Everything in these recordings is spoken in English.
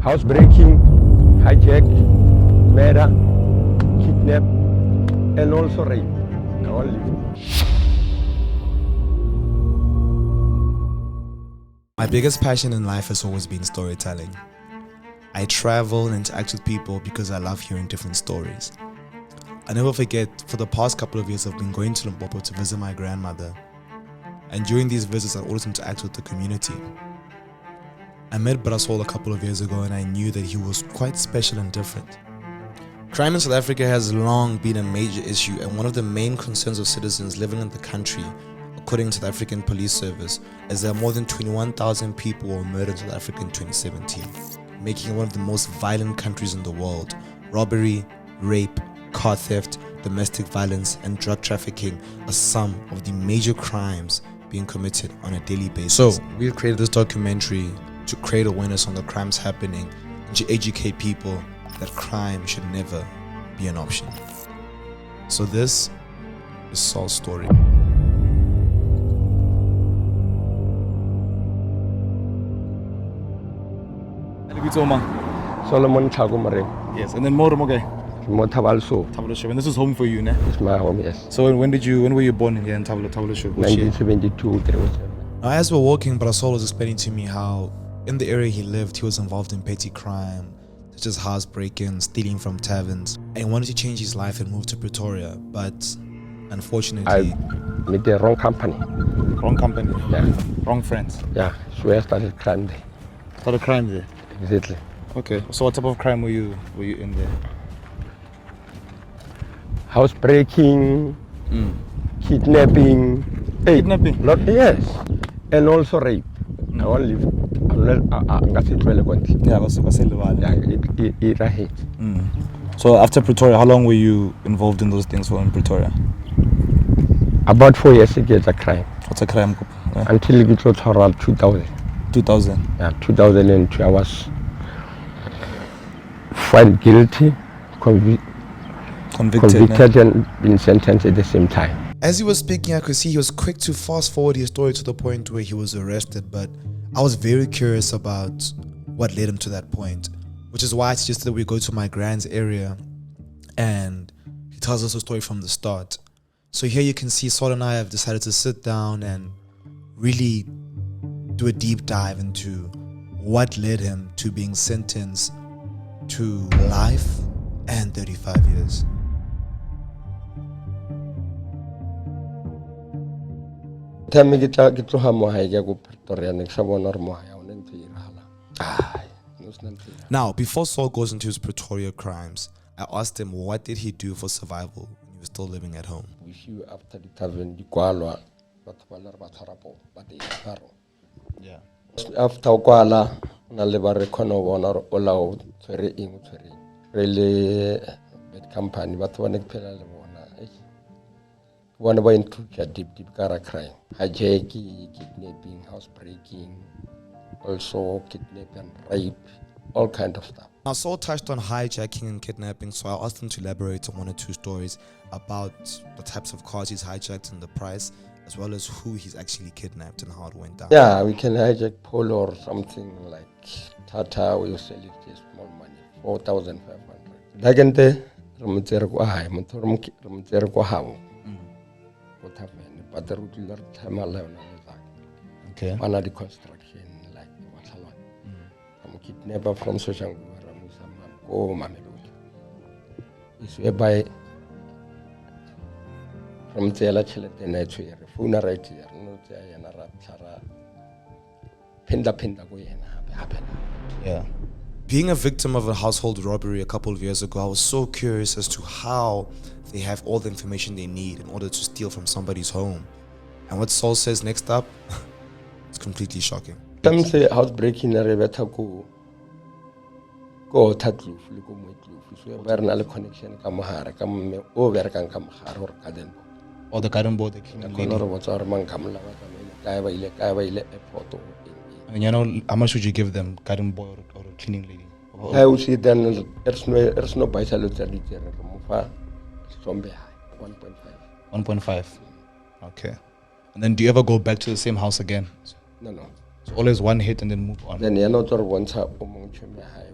housebreaking, hijack, murder, kidnap, and also rape. My biggest passion in life has always been storytelling. I travel and interact with people because I love hearing different stories. I never forget, for the past couple of years I've been going to Limpopo to visit my grandmother. And during these visits I always interact with the community. I met Saul a couple of years ago and I knew that he was quite special and different. Crime in South Africa has long been a major issue and one of the main concerns of citizens living in the country, according to the African Police Service, is that more than 21,000 people were murdered in South Africa in 2017, making it one of the most violent countries in the world. Robbery, rape, car theft, domestic violence, and drug trafficking are some of the major crimes being committed on a daily basis. So, we've created this documentary to create awareness on the crimes happening and to educate people that crime should never be an option. So this is Saul's story. Solomon Chagumare. Yes, and then Moromoge. Motabalso. Tablo. And this is home for you, ne? It's my home, yes. So when were you born here in Tablo? 1972, there was. Now, as we're walking, Saul was explaining to me how in the area he lived, he was involved in petty crime, such as housebreaking, stealing from taverns, and he wanted to change his life and move to Pretoria, but unfortunately I met the wrong company. Wrong company? Yeah. Wrong friends? Yeah, so I started crime there. Started crime there? Exactly. Okay, so what type of crime were you in there? Housebreaking, kidnapping. Kidnapping? Yes, and also rape. I won't leave. I'm not going to So after Pretoria, how long were you involved in those things in Pretoria? About 4 years ago, it's a crime. What's a crime? Yeah. Until it was around 2000. 2000? Yeah, 2002. I was found guilty, convicted and been sentenced at the same time. As he was speaking, I could see he was quick to fast forward his story to the point where he was arrested, but I was very curious about what led him to that point, which is why I suggested that we go to my grand's area and he tells us the story from the start. So here you can see Saul and I have decided to sit down and really do a deep dive into what led him to being sentenced to life and 35 years. Now, before Saul goes into his Pretoria crimes, I asked him what did he do for survival when he was still living at home. After the Yeah. After Kwala, Nalebare Kono, Ola, really bad company, but one way into deep cara crime. Hijacking, kidnapping, housebreaking, also kidnapping, rape, all kind of stuff. Now, Saul touched on hijacking and kidnapping, so I asked him to elaborate on one or two stories about the types of cars he's hijacked and the price, as well as who he's actually kidnapped and how it went down. Yeah, we can hijack Polo or something like Thato. We sell it for small money, 4,500. Dagante, but the route time alone. Okay. One of the construction, like what's a lot. I'm kidnapper from social oh, Mamelodi. It's whereby from Tela Chiletena to your funeral here, no Tayana Pinda go happen. Yeah. Being a victim of a household robbery a couple of years ago, I was so curious as to how they have all the information they need in order to steal from somebody's home. And what Saul says next up, it's completely shocking. Some say housebreaking a rebeta go Thato, go Moitloof, so a very connection Kamahara, come over Kamahar or Kaden. Or the garden board, the color was our man Kamala, Kaiwa photo. And you know, how much would you give them, garden boy or a cleaning lady? I would see then there's no by salutary from behind 1.5. 1.5. Okay. And then do you ever go back to the same house again? No. So always one hit and then move on. Then you're not or once up among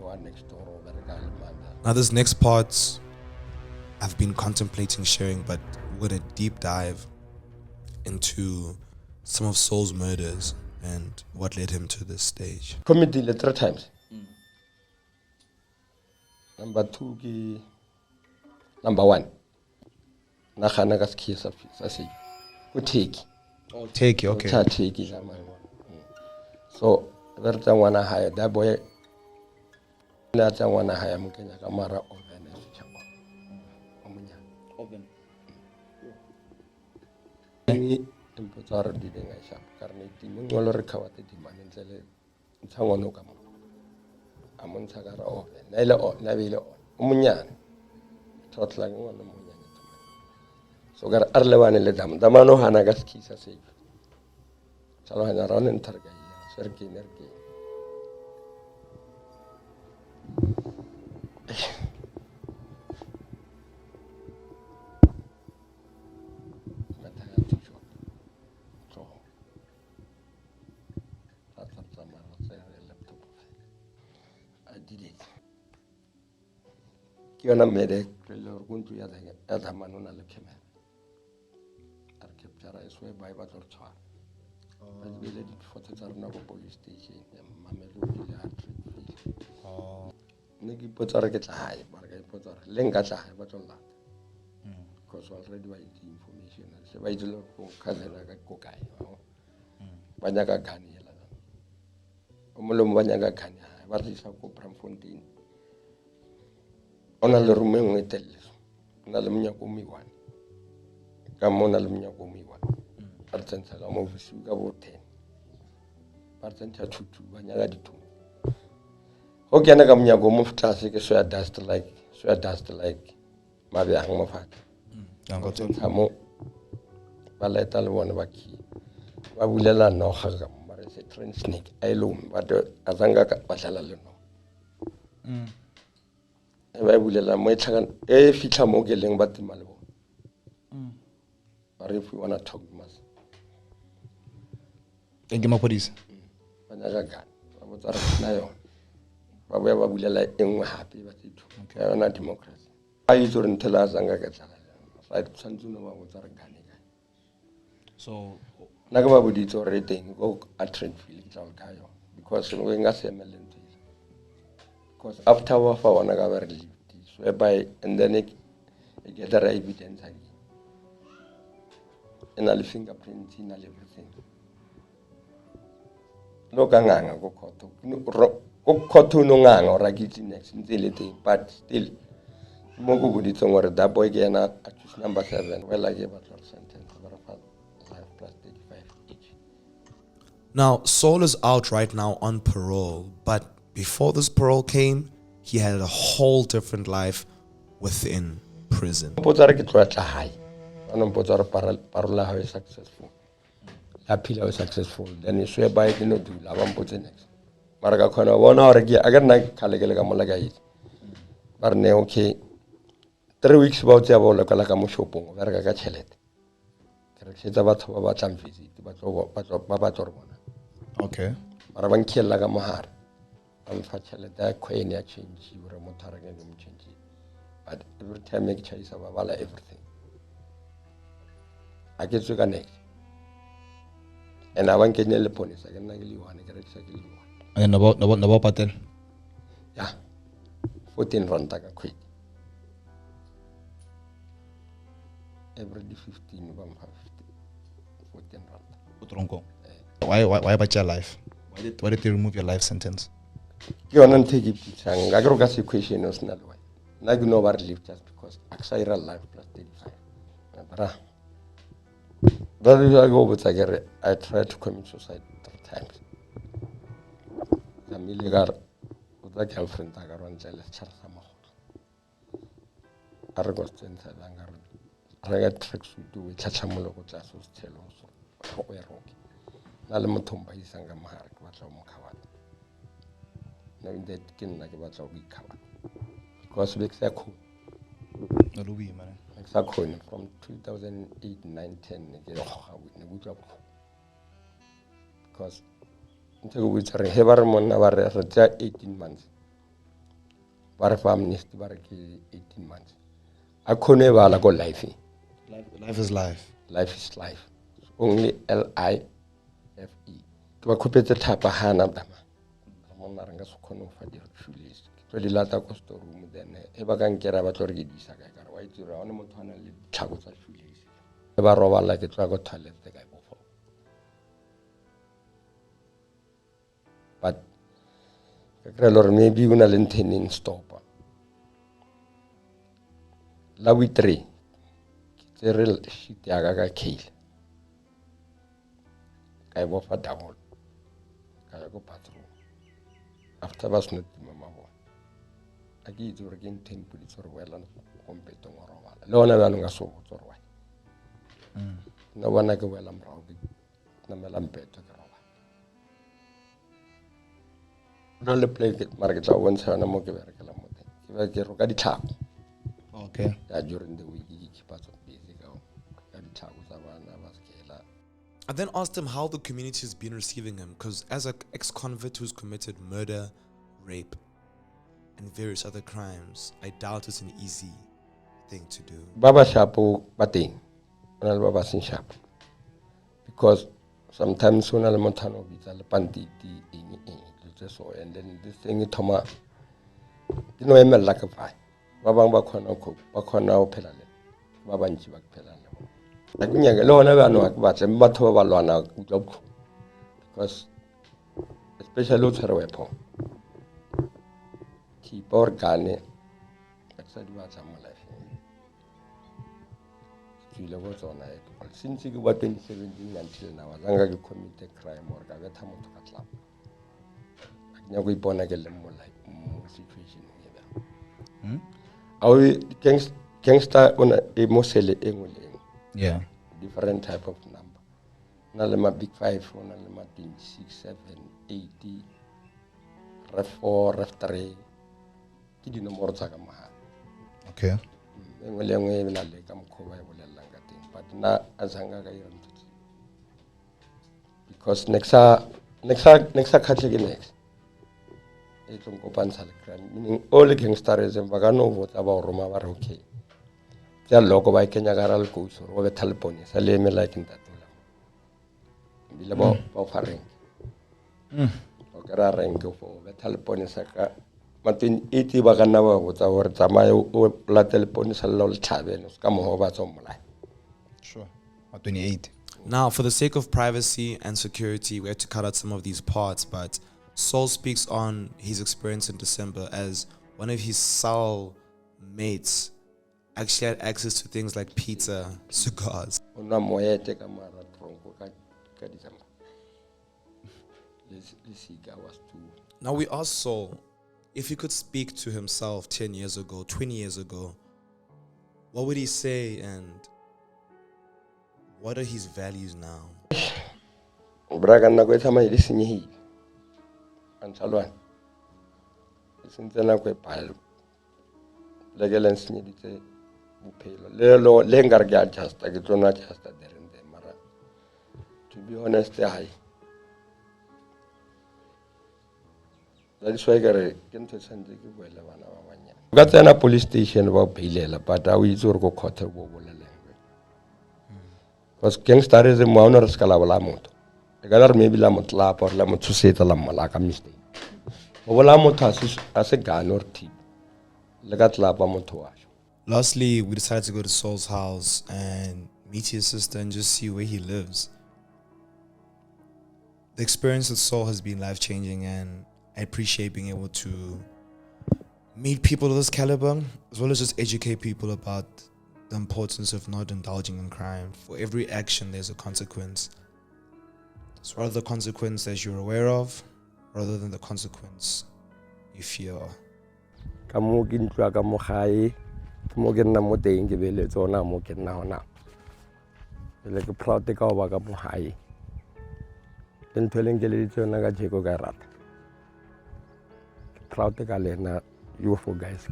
one next door over the guy. Now this next part I've been contemplating sharing, but we're gonna deep dive into some of Saul's murders and what led him to this stage. Committed 3 times. Number 2, number 1. Nakhana ka skisa say. Go take. Oh, take it, okay. Take it. So, every time when I hire that boy, every time when I hire Mukenya Kamara oven is oven. Any importer did a shop, Carnegie, no recover the demand in the Tangonokam. Amon Sagara oven, Nella or Navilla Munyan. Thought like one of Munyan. So, got Arlevan and Ledam, the Mano Hanagas Kisa safe. Shall I run and target? Sergi Nergi. But I have to shop. So that's a laptop. I did it. Kiona made a trailer going to Yadamanuna Lekeme. Archiptera is where by battle char. I did it for the Tarnabo police station and Mamelodi Street. Niki Potter gets a high, Margaret Potter, Lengas a high, but all that. Because already by the information, and so I do look for Kazanaga Kokai, Banyaga Kani, Omolum Banyaga Kani, what is a copram fontaine? On a room with tell you, Nalamia Gumi one. Come on, Alamia Gumi one. Percent of sugar about 10. Percent of 2, Banyaga 2. Okay, I come here go move traffic, so I dust like, maybe I hang my fat. Kamo, Balatal one waki. Wabula no hagam, but it's a train snake. I loom, but Azanga Batalano. I will my chagan, a feature mogeling but the Malvo. Or if you want to talk, must. Thank you, my police. Banyaga, I was a Whatever we like, happy, but it are not democracy. I used to tell us and I get right. Sanjuna was a Ganiga. So, Nagama would it already go at Trentfield, because we're going to say because after our Naga lived, whereby and then it get the evidence again. And I'll fingerprint in everything. No ganganga go koto. Kotu no ngang or ragiti next but still Mogu would it somewhere that boy again at number 7. Well, I gave a sentence life plus 35 each. Now, Saul is out right now on parole, but before this parole came, he had a whole different life within prison. High. Parola is successful. Appeal was successful. Then you swear by it, do Lavam put the next. Marga Kona 1 hour again. I got like Kalegaga Malagai. Barne okay. 3 weeks about the Abolakalamu Shopong, Verga Chelet. Kerexeta Batam visit, but Baba Torbona. okay. Maravan Kielaga Mahar. I'm Fachala, that Queen change, you were a Motaragan change. But every time make choice of Avala everything. I get you next. And I want to get the ponies. I can like you one, I get exactly one. And then about Patel. Yeah. 14 run taka quick. Every 15, 14 run. Utronko. Why about your life? Why did they remove your life sentence? You want to take it. I got a question was not why. Like you know what live just because Axira life plus 35. That is I go with I tried to commit suicide 3 times. The milligar with a girlfriend I got on jealous Charsamo. Argos and Salangar. I got tricks to do with Chachamolo just was tell also. Nalamutumba is Sangamahar, what's our Mokawat. No, in that kin like what's our week covered. Because we exactly. No, Louis, man. Exactly from 2008, 9, 10, because ntse go botsa re he ba re monna ba re 18 months ba re fa amnesty ba re ke 18 months a khone bala ko life Life is life. life is life only LIFE ke ba khopetse thapa hana dama monna re nga se khone go fa di shoelace ke tlo lata ko store room then e ba ka nkera ba tlo re ke disa ka re wa itse re ona motho ana le tlhako tsa shoelace e ba robala ke tla go toilet ka bofo but ke kry lor maybe una le ntheneng stop la we 3 ke tsere shit ya ka kale ka bofa down ka ya go bathroom after bas not mama bo a ke itse re ke nteng pudi tsore wela kompeto mo robala le ona ba nga so tsore wa no bona ke wela mrao ke na mela mpeto ke robala no le play ke mara ke tla bontsha na mo ke berekela mo teng ke ba ke roka ditlhako Okay. during the week ke keep us busy ka ditlhako tsa bana ba skela. I then asked him how the community has been receiving him, because as an ex-convict who's committed murder, rape, and various other crimes, I doubt it's an easy thing to do. Baba shapo bateng ona le baba sin sharp because sometimes ona le mothano bitsa le pantiti eng le so and then this thing thoma ke no emela ka fa ba bang ba khona o phela le ba bantsi ba phela le a dinyaka le ona ba no ba batla batho ba lwana job because especially o tshwere weapon keep organe sa di ba tsa mo life le go tsona since ke ba 2017 until now zanga ke commit a crime or ka betha motho ka tlapa a nya go ipona ke le mo life mo situation e ba awi gangster on a mosele engwe Yeah. different type of number na le ma big 5 ona le ma 26 7 80 ref 4 ref 3 ke di nomoro tsa ka mahala Okay. engwe le engwe e na le ka mokgwa e bolelang ka teng but na a zanga ka ira ntse because next khatle ke next e tlo kopantsha le crime meaning all gangsterism ba ka no vota ba roma ba re okay ya loko ba kenya ka ra le go so go be telepone sa le me like ntatola bile ba fareng o ka ra reng go fo be telepone sa ka matin iti ba kana ba botsa gore tsamaye o la telepone sa lo le thabene ka mo ba tsomolai. Sure. 28. Now, for the sake of privacy and security, we had to cut out some of these parts, but Saul speaks on his experience in December as one of his Saul mates actually had access to things like pizza, cigars. Ona moyete ka mara tronko ka December. This cigar was too. Now, we asked Saul if he could speak to himself 10 years ago, 20 years ago, what would he say and what are his values now? Braga na go tsama ile senyehi. Antsalwana. Sentse na go palo. Legelen senyeditse bophelo. Le ngare ke adjust ke tsona adjust Darren there mara. To be honest hai. That's why ke ntse sentse ke boela bana ba banyana. Ka tsena police station ba philela but a o itse gore go court go bolela. Because gangsterism wa ona re ska la bola motho e ka re maybe la motlapa or la motho setsa la malaka mistake o bola motho a se gane or tip le ka tlapa motho wa. Lastly, we decided to go to Saul's house and meet his sister and just see where he lives. The experience with Saul has been life-changing, and I appreciate being able to meet people of this caliber, as well as just educate people about the importance of not indulging in crime. For every action, there's a consequence. It's rather the consequence that you're aware of, rather than the consequence you fear. Ka mo ke ntwa ka mo gae mo ke nna mo teng ke bele tsona mo ke nna hona le ke proud ka ba ka mo gae le ntweleng ke le tsona ka jeko ka rata proud ka lena you for guys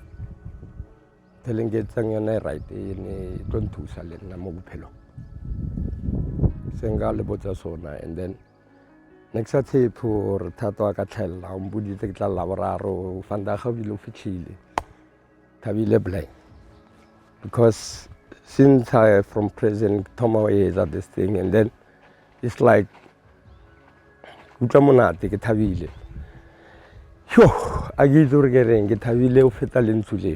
telling get tsangana right in don't to sale na mo bophelo senga le botsa sona and then next sa tshepo re Thato a ka tlhella o mbuditse ke tla la boraro fanda ga bile o fitlhile Thabile blind because since I from prison Tomo is at this thing and then it's like utlwa monate ke thabile yo a ke itse gore ke reng ke thabile o feta lentswe le